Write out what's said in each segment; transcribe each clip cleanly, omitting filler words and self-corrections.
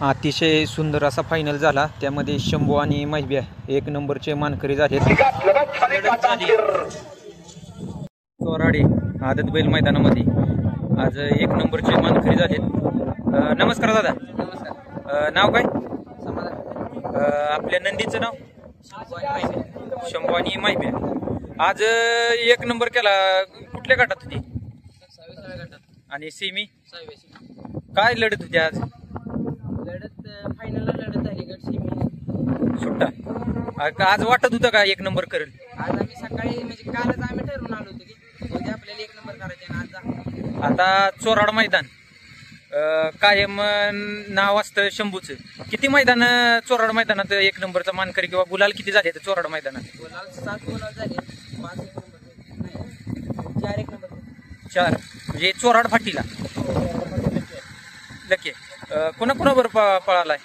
अतिशय सुंदर असा फायनल झाला. त्यामध्ये शंभू आणि महिब्या एक नंबरचे मानकरी झाले. चोराडे आदत बैल मैदानामध्ये आज एक नंबरचे मानकरी झाले. नमस्कार दादा. नमस्कार. नाव काय? समाधान. आपल्या नंदीचं नाव? शंभू आणि महिब्या. आज एक नंबर केला. कुठल्या गटात होती? 26व्या गटात. आणि सेमी 26. काय लढत होती आज? लढत फायनलला लढत झाली. गट सेमी सुट्टा. आज वाटत होतं का एक नंबर करेल? आज आम्ही सकाळी म्हणजे कालच आम्ही ठरवून आलो होतो की उद्या आपल्याला एक नंबर करायचे आणि आज आता चोराड मैदान कायम नाव असतं शंभूचं. किती मैदान चोराड मैदानात एक नंबरचा मानकरी किंवा गुलाल किती झाले चोराड मैदानात? बोलाल 7 बोलाल झाले. 5 एक नंबर नाही 4 एक नंबर 4 म्हणजे चोराड फाटीला लके. कोणाकोणावर पळालाय?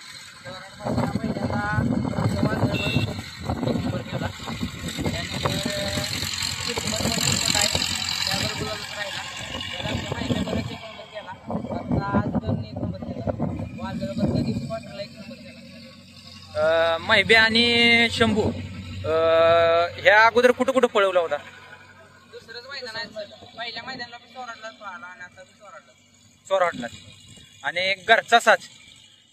महिब्या आणि शंभू ह्या अगोदर कुठं कुठं पळवला होता? दुसरंच मैदान आहे. पहिल्या मैदानाला पण चोराडलाच पळाला आणि आता चोराडला. आणि घरचा साज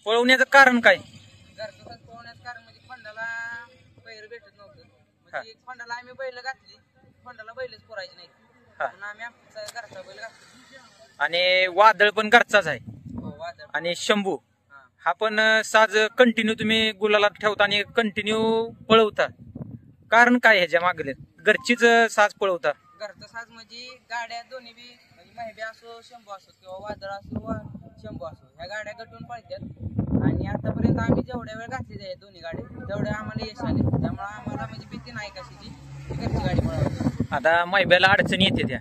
पळवण्याचं कारण काय? घरचा साज पळवण्याचं कारण म्हणजे फंडाला पैर भेटत नव्हतं. म्हणजे फंडाला आम्ही बैल घातली, फंडाला बैलच पुरायची नाही म्हणून आम्ही आमचा घरचा बैल घातला. आणि वादळ पण घरचाच आहे. हो, वादळ. आणि शंभू हा पण साज कंटिन्यू तुम्ही गुलाला ठेवता आणि कंटिन्यू पळवता. कारण काय ह्याच्या मागले? घरचीच साज पळवता. घरचा साज म्हणजे गाड्या दोन्ही बी म्हणजे महिब्या असो शंभू असो किंवा वादळ असो वा शंभू असो ह्या गाड्या गटून पळतात. आणि आतापर्यंत आम्ही जेवढ्या वेळ घातलेल्या आहे दोन्ही गाड्या तेवढ्या आम्हाला यश आले. त्यामुळे आम्हाला म्हणजे भीती नाही कशाची घरची गाडी पळवायची. आता महिब्याला अडचणी येते त्या.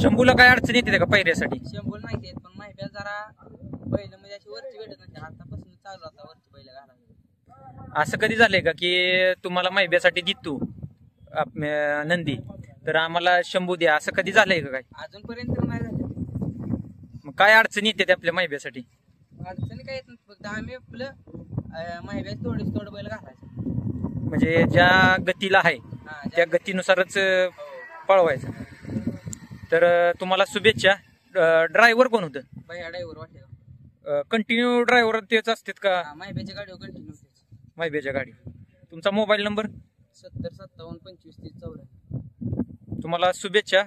शंभूला काय अडचणी येते का पहिऱ्यासाठी? शंभूला नाही येत पण महिब्या जरा बैल म्हणजे अशी वरची भेटत नाही. आतापासून चालू आता वरची बैल घालायला. असं कधी झालंय का की तुम्हाला महिब्यासाठी जिततो नंदी तर आम्हाला शंभू द्या, असं कधी झालंय का? काय अजूनपर्यंत नाही झालं. मग काय अडचणी येते आपल्या महिब्यासाठी? अडचणी काय येत नाही. फक्त आम्ही आपलं महिब्या थोड बैल घालायचं. म्हणजे ज्या गतीला आहे त्या गतीनुसारच पळवायचं. तर तुम्हाला शुभेच्छा. ड्रायव्हर कोण होतं? भैया ड्रायव्हर वाटेल. कंटिन्यू ड्रायव्हर तेच असतात का? महिब्याच्या गाडीवर कंटिन्यू. महिब्याच्या गाडी. तुमचा मोबाईल नंबर? 70 57 25 30 84. तुम्हाला शुभेच्छा.